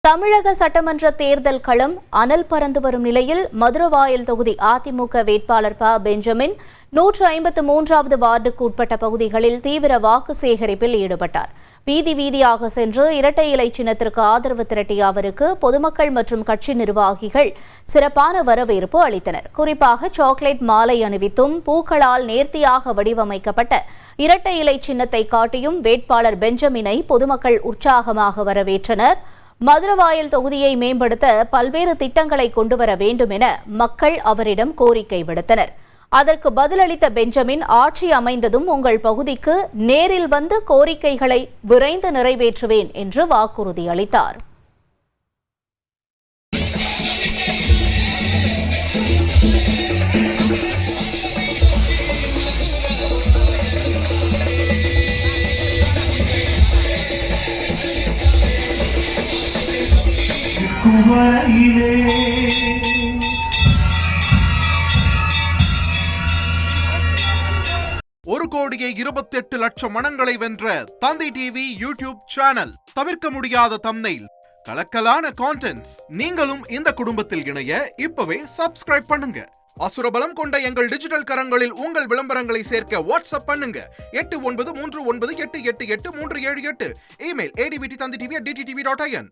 தமிழக சட்டமன்ற தேர்தல் களம் அனல் பறந்து வரும் நிலையில் மதுரவாயல் தொகுதி அதிமுக வேட்பாளர் ப பெஞ்சமின் 153வது வார்டுக்கு உட்பட்ட பகுதிகளில் தீவிர வாக்கு சேகரிப்பில் ஈடுபட்டார். வீதி வீதியாக சென்று இரட்டை இலை சின்னத்திற்கு ஆதரவு திரட்டிய அவருக்கு பொதுமக்கள் மற்றும் கட்சி நிர்வாகிகள் சிறப்பான வரவேற்பு அளித்தனர். குறிப்பாக சாக்லேட் மாலை அணிவித்தும் பூக்களால் நேர்த்தியாக வடிவமைக்கப்பட்ட இரட்டை இலை சின்னத்தை காட்டியும் வேட்பாளர் பெஞ்சமினை பொதுமக்கள் உற்சாகமாக வரவேற்றனர். மதுரவாயல் தொகுதியை மேம்படுத்த பல்வேறு திட்டங்களை கொண்டுவர வேண்டும் என மக்கள் அவரிடம் கோரிக்கை விடுத்தனர். அதற்கு பதிலளித்த பெஞ்சமின், ஆட்சி அமைந்ததும் உங்கள் பகுதிக்கு நேரில் வந்து கோரிக்கைகளை விரைந்து நிறைவேற்றுவேன் என்று வாக்குறுதி அளித்தார். ஒரு கோடியே 28 லட்சம் மனங்களை வென்ற தந்தி டிவி யூடியூப் சேனல். தவிர்க்க முடியாத தம்ப்நெயில், கலக்கலான கான்டென்ட்ஸ். நீங்களும் இந்த குடும்பத்தில் இணைய இப்பவே சப்ஸ்கிரைப் பண்ணுங்க. அசுரபலம் கொண்ட எங்கள் டிஜிட்டல் கரங்களில் உங்கள் விளம்பரங்களை சேர்க்க வாட்ஸ்அப் பண்ணுங்க. 8939888838. Email advtthanditv@dttv.in.